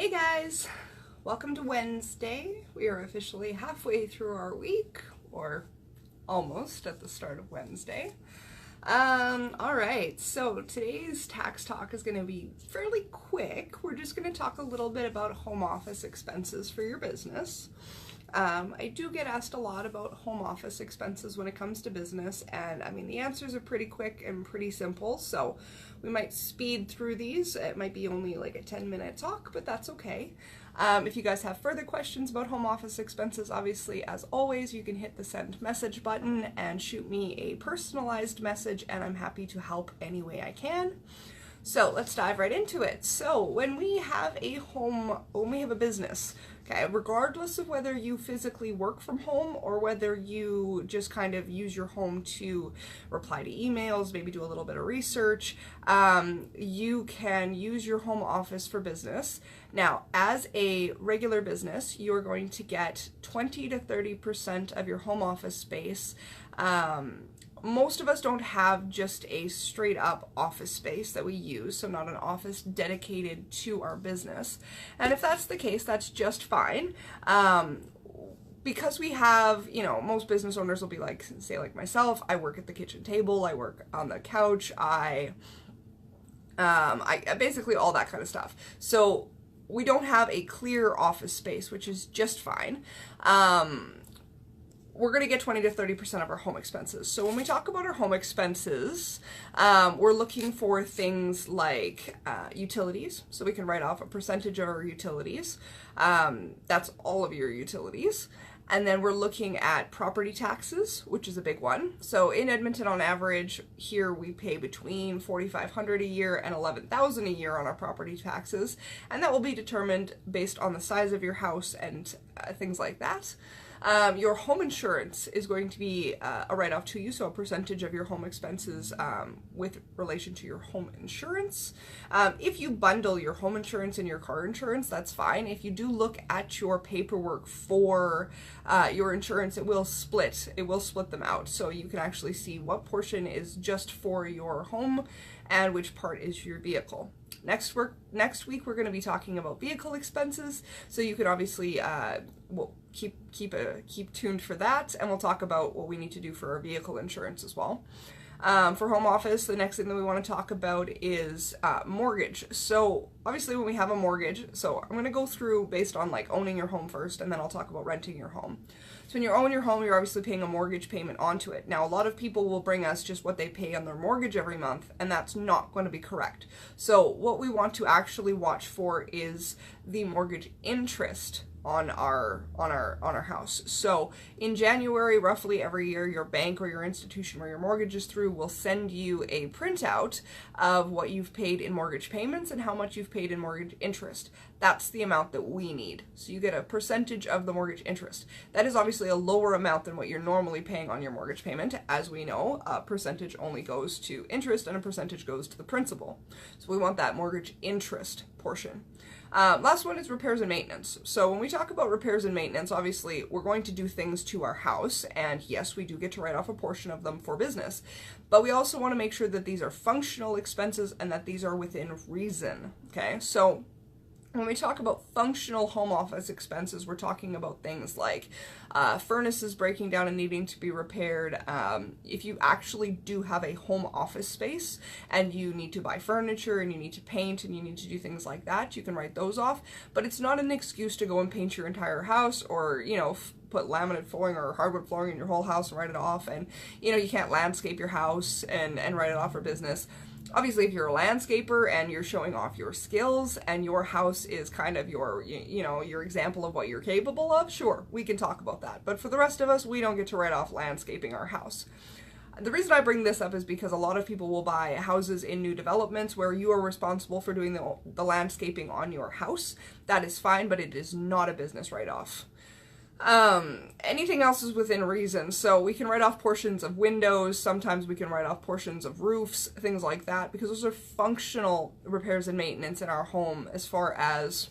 Hey guys, welcome to Wednesday. We are officially halfway through our week, or almost at the start of Wednesday. Alright, so today's tax talk is going to be fairly quick. We're just going to talk a little bit about home office expenses for your business. I do get asked a lot about home office expenses when it comes to business, and I mean the answers are pretty quick and pretty simple, so we might speed through these. It might be only like a 10-minute talk, but that's okay. If you guys have further questions about home office expenses, obviously, as always, you can hit the send message button and shoot me a personalized message, and I'm happy to help any way I can. So let's dive right into it. So when we have a business, okay, regardless of whether you physically work from home or whether you just kind of use your home to reply to emails, maybe do a little bit of research, you can use your home office for business. Now, as a regular business, you're going to get 20 to 30% of your home office space. Most of us don't have just a straight up office space that we use, so not an office dedicated to our business. And if that's the case, that's just fine. Because we have, most business owners will be like, say like myself, I work at the kitchen table, I work on the couch, I basically all that kind of stuff. So we don't have a clear office space, which is just fine. We're going to get 20 to 30% of our home expenses. So when we talk about our home expenses, we're looking for things like utilities. So we can write off a percentage of our utilities. That's all of your utilities. And then we're looking at property taxes, which is a big one. So in Edmonton, on average, here we pay between $4,500 a year and $11,000 a year on our property taxes. And that will be determined based on the size of your house and things like that. Your home insurance is going to be a write-off to you, so a percentage of your home expenses with relation to your home insurance. If you bundle your home insurance and your car insurance, that's fine. If you do look at your paperwork for your insurance, it will split them out, so you can actually see what portion is just for your home and which part is your vehicle. Next week we're going to be talking about vehicle expenses, so you can obviously keep tuned for that, and we'll talk about what we need to do for our vehicle insurance as well. For home office, the next thing that we want to talk about is mortgage. So obviously when we have a mortgage, so I'm going to go through based on like owning your home first, and then I'll talk about renting your home. So when you own your home, you're obviously paying a mortgage payment onto it. Now, a lot of people will bring us just what they pay on their mortgage every month, and that's not going to be correct. So what we want to actually watch for is the mortgage interest on our house. So in January, roughly every year, your bank or your institution where your mortgage is through will send you a printout of what you've paid in mortgage payments and how much you've paid in mortgage interest. That's the amount that we need. So you get a percentage of the mortgage interest. That is obviously a lower amount than what you're normally paying on your mortgage payment. As we know, a percentage only goes to interest and a percentage goes to the principal. So we want that mortgage interest portion. Last one is repairs and maintenance. So when we talk about repairs and maintenance, obviously we're going to do things to our house, and yes, we do get to write off a portion of them for business, but we also want to make sure that these are functional expenses and that these are within reason, okay? So when we talk about functional home office expenses, we're talking about things like furnaces breaking down and needing to be repaired. If you actually do have a home office space and you need to buy furniture and you need to paint and you need to do things like that, you can write those off. But it's not an excuse to go and paint your entire house or, put laminate flooring or hardwood flooring in your whole house and write it off. And, you can't landscape your house and write it off for business. Obviously, if you're a landscaper and you're showing off your skills and your house is kind of your example of what you're capable of, sure, we can talk about that. But for the rest of us, we don't get to write off landscaping our house. The reason I bring this up is because a lot of people will buy houses in new developments where you are responsible for doing the landscaping on your house. That is fine, but it is not a business write-off. Anything else is within reason. So we can write off portions of windows, sometimes we can write off portions of roofs, things like that, because those are functional repairs and maintenance in our home as far as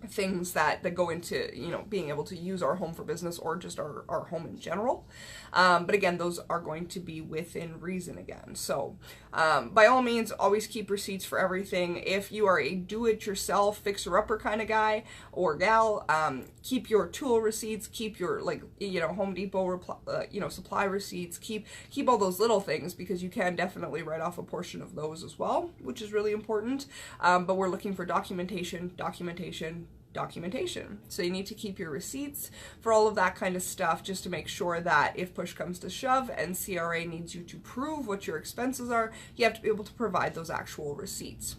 things that go into, you know, being able to use our home for business or just our home in general. But again, those are going to be within reason again. So by all means, always keep receipts for everything. If you are a do-it-yourself, fixer-upper kind of guy or gal, keep your tool receipts, keep your, like, you know, Home Depot, you know, supply receipts, keep all those little things, because you can definitely write off a portion of those as well, which is really important. But we're looking for documentation. So you need to keep your receipts for all of that kind of stuff, just to make sure that if push comes to shove and CRA needs you to prove what your expenses are, you have to be able to provide those actual receipts.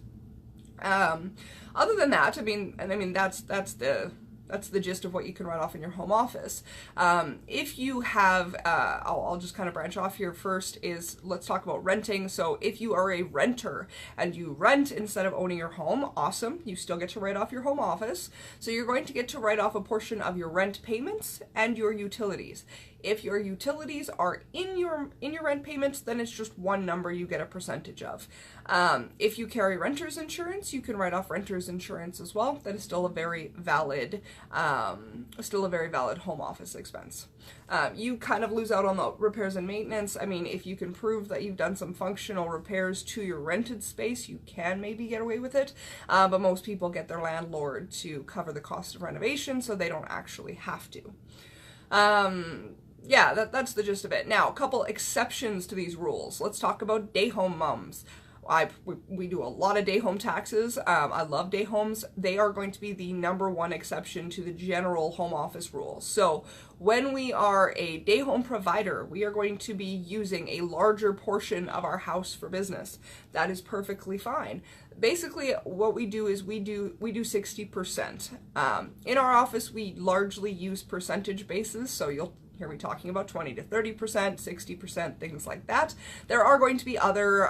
Other than that, I mean, that's the gist of what you can write off in your home office. If you have, I'll just kind of branch off here first, is let's talk about renting. So if you are a renter and you rent instead of owning your home, awesome. You still get to write off your home office. So you're going to get to write off a portion of your rent payments and your utilities. If your utilities are in your rent payments, then it's just one number you get a percentage of. If you carry renter's insurance, you can write off renter's insurance as well. That is still a very valid home office expense. You kind of lose out on the repairs and maintenance. I mean, if you can prove that you've done some functional repairs to your rented space, you can maybe get away with it. But most people get their landlord to cover the cost of renovation, so they don't actually have to. Yeah, that's the gist of it. Now, a couple exceptions to these rules. Let's talk about day home moms. We do a lot of day home taxes. I love day homes. They are going to be the #1 exception to the general home office rules. So when we are a day home provider, we are going to be using a larger portion of our house for business. That is perfectly fine. Basically, what we do is we do 60%. In our office, we largely use percentage basis, so you'll hear me talking about 20 to 30%, 60%, things like that. There are going to be other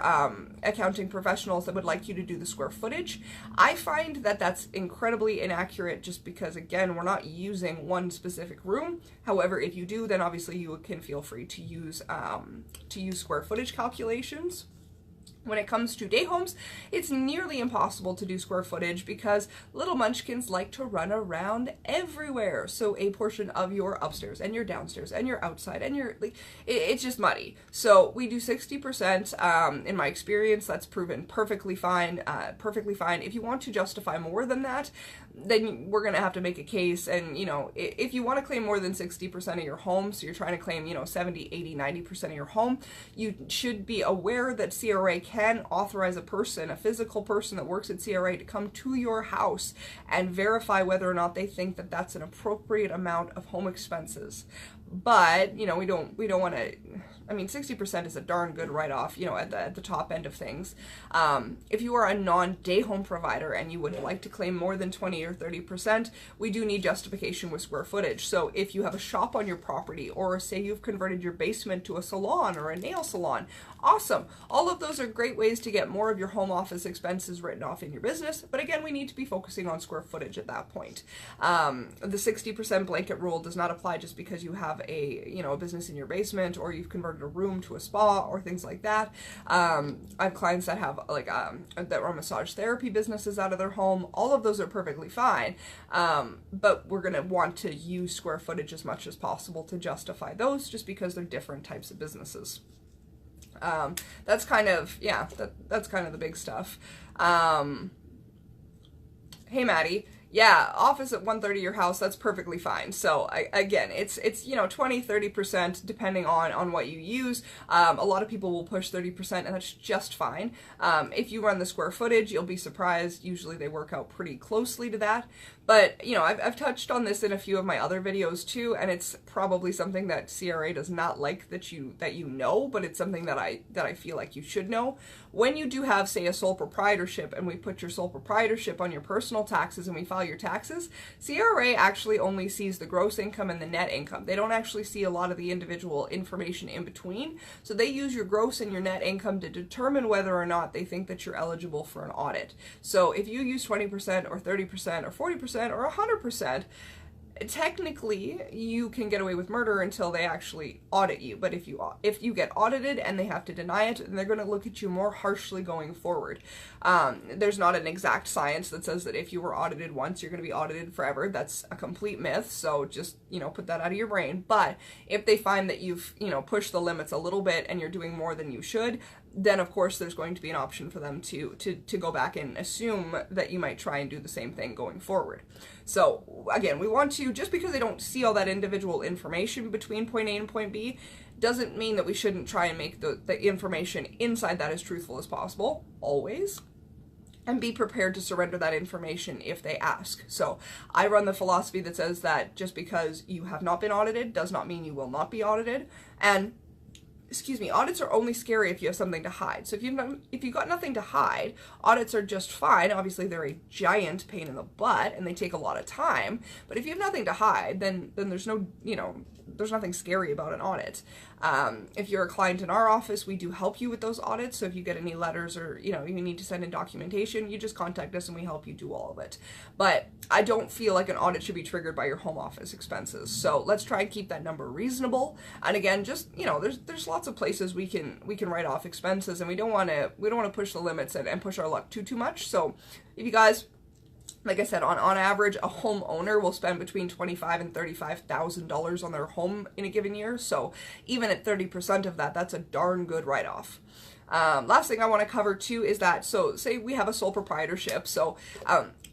accounting professionals that would like you to do the square footage. I find that that's incredibly inaccurate, just because, again, we're not using one specific room. However, if you do, then obviously you can feel free to use square footage calculations. When it comes to day homes, it's nearly impossible to do square footage because little munchkins like to run around everywhere. So a portion of your upstairs and your downstairs and your outside and your, like, it's just muddy. So we do 60%. In my experience, that's proven perfectly fine. If you want to justify more than that, then we're going to have to make a case. And, you know, if you want to claim more than 60% of your home, so you're trying to claim, you know, 70, 80, 90% of your home, you should be aware that CRA can authorize a physical person that works at CRA, to come to your house and verify whether or not they think that that's an appropriate amount of home expenses. But, you know, we don't want to, I mean, 60% is a darn good write-off, you know, at the top end of things. If you are a non-day home provider and you would like to claim more than 20 or 30%, we do need justification with square footage. So if you have a shop on your property, or say you've converted your basement to a salon or a nail salon, awesome. All of those are great ways to get more of your home office expenses written off in your business. But again, we need to be focusing on square footage at that point. The 60% blanket rule does not apply just because you have a business in your basement, or you've converted a room to a spa or things like that. I have clients that have that run massage therapy businesses out of their home. All of those are perfectly fine. But we're going to want to use square footage as much as possible to justify those, just because they're different types of businesses. That's kind of, that's kind of the big stuff. Hey, Maddie. Yeah, office at 1/3 of your house, that's perfectly fine. So again, it's 20, 30% depending on what you use. A lot of people will push 30%, and that's just fine. If you run the square footage, you'll be surprised. Usually they work out pretty closely to that. But, you know, I've touched on this in a few of my other videos too, and it's probably something that CRA does not like that you know, but it's something that I feel like you should know. When you do have, say, a sole proprietorship, and we put your sole proprietorship on your personal taxes and we file your taxes, CRA actually only sees the gross income and the net income. They don't actually see a lot of the individual information in between. So they use your gross and your net income to determine whether or not they think that you're eligible for an audit. So if you use 20% or 30% or 40% or 100%, technically you can get away with murder until they actually audit you, but if you get audited and they have to deny it, then they're going to look at you more harshly going forward. There's not an exact science that says that if you were audited once you're going to be audited forever. That's a complete myth, so just put that out of your brain. But if they find that you've pushed the limits a little bit and you're doing more than you should, then of course there's going to be an option for them to go back and assume that you might try and do the same thing going forward. So again, we want to, just because they don't see all that individual information between point A and point B, doesn't mean that we shouldn't try and make the information inside that as truthful as possible, always. And be prepared to surrender that information if they ask. So I run the philosophy that says that just because you have not been audited does not mean you will not be audited. And audits are only scary if you have something to hide. So if you've got nothing to hide, audits are just fine. Obviously, they're a giant pain in the butt and they take a lot of time. But if you have nothing to hide, then there's no, there's nothing scary about an audit. If you're a client in our office, we do help you with those audits. So if you get any letters or, you need to send in documentation, you just contact us and we help you do all of it. But I don't feel like an audit should be triggered by your home office expenses. So let's try and keep that number reasonable. And again, just, there's lots of places we can write off expenses, and we don't want to push the limits and push our luck too much. So if you guys, like I said, on average, a homeowner will spend between $25,000 and $35,000 on their home in a given year. So even at 30% of that, that's a darn good write-off. Last thing I want to cover too is that, so say we have a sole proprietorship. So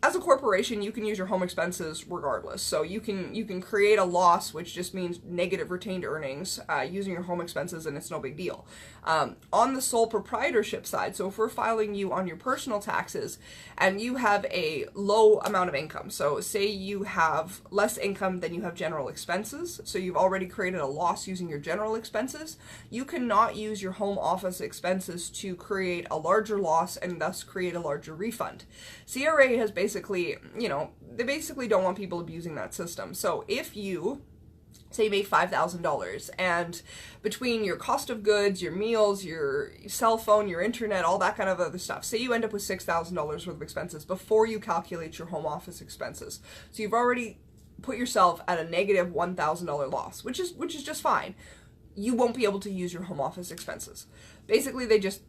as a corporation, you can use your home expenses regardless. So you can create a loss, which just means negative retained earnings, using your home expenses, and it's no big deal. On the sole proprietorship side, so if we're filing you on your personal taxes and you have a low amount of income, so say you have less income than you have general expenses, so you've already created a loss using your general expenses, you cannot use your home office expenses to create a larger loss and thus create a larger refund. CRA has basically, they basically don't want people abusing that system. So if you say you make $5,000 and between your cost of goods, your meals, your cell phone, your internet, all that kind of other stuff, say you end up with $6,000 worth of expenses before you calculate your home office expenses. So you've already put yourself at a negative $1,000 loss, which is just fine. You won't be able to use your home office expenses. Basically, they just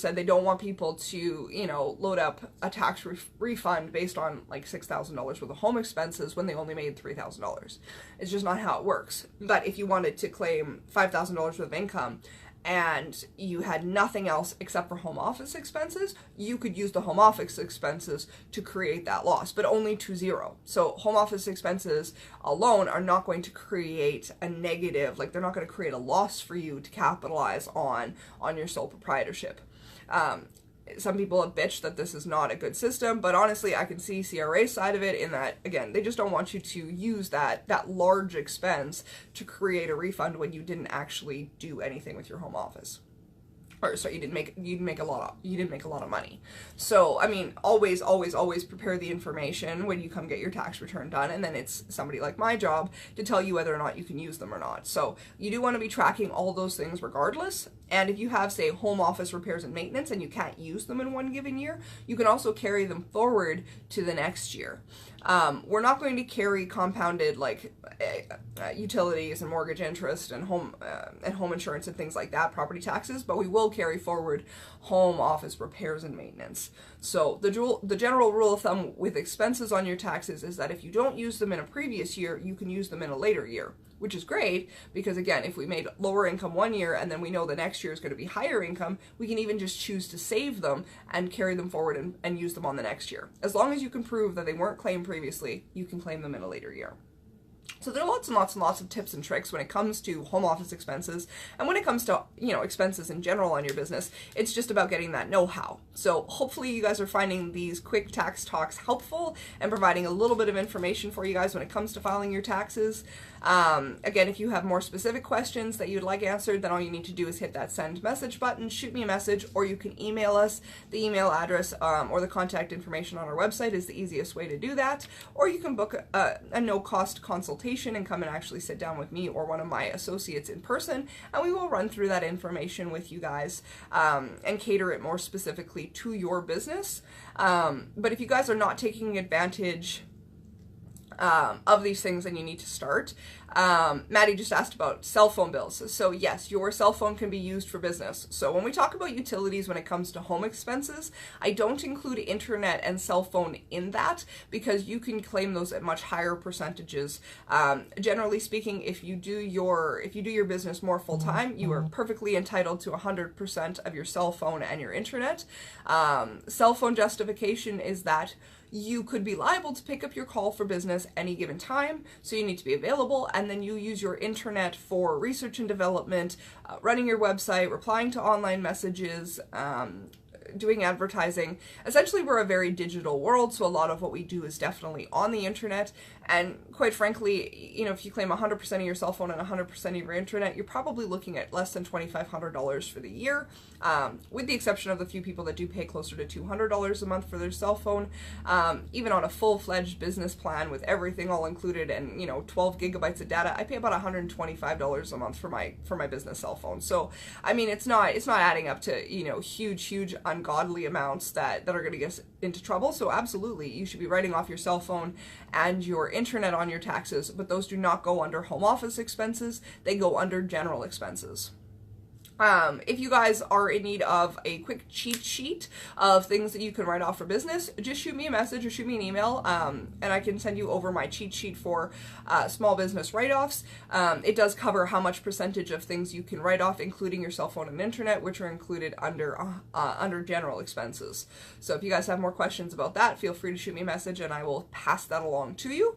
said they don't want people to, load up a tax refund based on like $6,000 worth of home expenses when they only made $3,000. It's just not how it works. But if you wanted to claim $5,000 worth of income and you had nothing else except for home office expenses, you could use the home office expenses to create that loss, but only to zero. So home office expenses alone are not going to create a negative, like they're not going to create a loss for you to capitalize on your sole proprietorship. Some people have bitched that this is not a good system, but honestly, I can see CRA's side of it in that, again, they just don't want you to use that large expense to create a refund when you didn't actually do anything with your home office. Or sorry, you didn't make a lot of money. So I mean, always prepare the information when you come get your tax return done, and then it's somebody like my job to tell you whether or not you can use them or not. So you do want to be tracking all those things regardless. And if you have, say, home office repairs and maintenance and you can't use them in one given year, you can also carry them forward to the next year. We're not going to carry compounded like utilities and mortgage interest and home insurance and things like that, property taxes, but we will carry forward home office repairs and maintenance. So the general rule of thumb with expenses on your taxes is that if you don't use them in a previous year, you can use them in a later year, which is great because, again, if we made lower income one year and then we know the next year is going to be higher income, we can even just choose to save them and carry them forward and use them on the next year. As long as you can prove that they weren't claimed previously, you can claim them in a later year. So there are lots and lots and lots of tips and tricks when it comes to home office expenses, and when it comes to, expenses in general on your business. It's just about getting that know-how. So hopefully you guys are finding these quick tax talks helpful and providing a little bit of information for you guys when it comes to filing your taxes. Again, if you have more specific questions that you'd like answered, then all you need to do is hit that send message button, shoot me a message, or you can email us. The email address or the contact information on our website is the easiest way to do that, or you can book a no-cost consultation and come and actually sit down with me or one of my associates in person, and we will run through that information with you guys and cater it more specifically to your business. But if you guys are not taking advantage of these things, then you need to start. Maddie just asked about cell phone bills. So yes, your cell phone can be used for business. So when we talk about utilities when it comes to home expenses, I don't include internet and cell phone in that because you can claim those at much higher percentages. Generally speaking, if you do your business more full time, you are perfectly entitled to 100% of your cell phone and your internet. Cell phone justification is that you could be liable to pick up your call for business any given time, so you need to be available, and then you use your internet for research and development, running your website, replying to online messages, doing advertising. Essentially, we're a very digital world, so a lot of what we do is definitely on the internet. And quite frankly, you know, if you claim 100% of your cell phone and 100% of your internet, you're probably looking at less than $2,500 for the year, with the exception of the few people that do pay closer to $200 a month for their cell phone. Even on a full-fledged business plan with everything all included and, you know, 12 gigabytes of data, I pay about $125 a month for my business cell phone. So, I mean, it's not adding up to, you know, huge ungodly amounts that are going to get us into trouble. So absolutely, you should be writing off your cell phone and your internet on your taxes, but those do not go under home office expenses. They go under general expenses. If you guys are in need of a quick cheat sheet of things that you can write off for business, just shoot me a message or shoot me an email, and I can send you over my cheat sheet for small business write-offs. It does cover how much percentage of things you can write off, including your cell phone and internet, which are included under general expenses. So if you guys have more questions about that, feel free to shoot me a message and I will pass that along to you.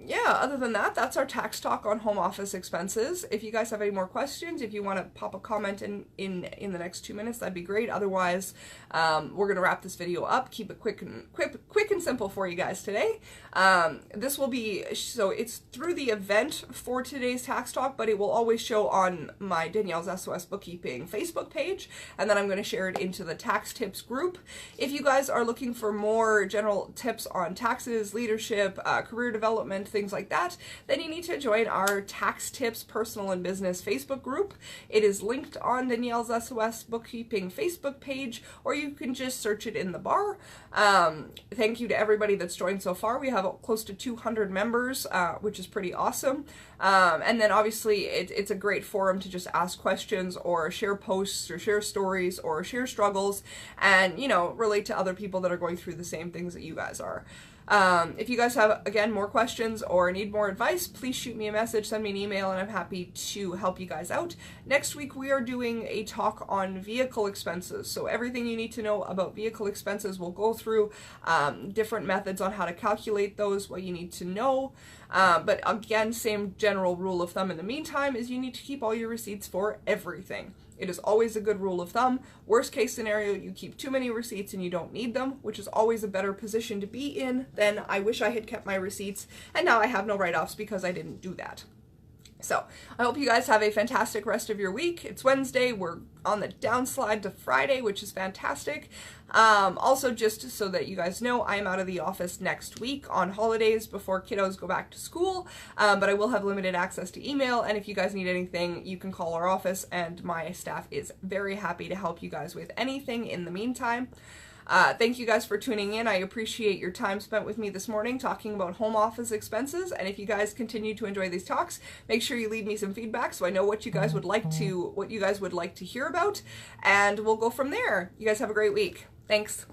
Yeah, other than that, that's our tax talk on home office expenses. If you guys have any more questions, if you want to pop a comment in the next 2 minutes, that'd be great. Otherwise, we're going to wrap this video up. Keep it quick and simple for you guys today. This will be, so it's through the event for today's tax talk, but it will always show on my Danielle's SOS Bookkeeping Facebook page, and then I'm going to share it into the tax tips group. If you guys are looking for more general tips on taxes, leadership, career development, things like that, then you need to join our Tax Tips Personal and Business Facebook group. It is linked on Danielle's SOS Bookkeeping Facebook page, or you can just search it in the bar. Thank you to everybody that's joined so far. We have close to 200 members, which is pretty awesome. And then obviously it's a great forum to just ask questions or share posts or share stories or share struggles and, you know, relate to other people that are going through the same things that you guys are. If you guys have, again, more questions or need more advice, please shoot me a message, send me an email, and I'm happy to help you guys out. Next week, we are doing a talk on vehicle expenses. So everything you need to know about vehicle expenses, we'll go through different methods on how to calculate those, what you need to know. But again, same general rule of thumb in the meantime is you need to keep all your receipts for everything. It is always a good rule of thumb. Worst case scenario, you keep too many receipts and you don't need them, which is always a better position to be in than I wish I had kept my receipts and now I have no write-offs because I didn't do that. So I hope you guys have a fantastic rest of your week. It's Wednesday. We're on the downslide to Friday, which is fantastic. Also, just so that you guys know, I am out of the office next week on holidays before kiddos go back to school, but I will have limited access to email, and if you guys need anything, you can call our office, and my staff is very happy to help you guys with anything in the meantime. Thank you guys for tuning in. I appreciate your time spent with me this morning talking about home office expenses. And if you guys continue to enjoy these talks, make sure you leave me some feedback so I know what you guys would like to hear about, and we'll go from there. You guys have a great week. Thanks.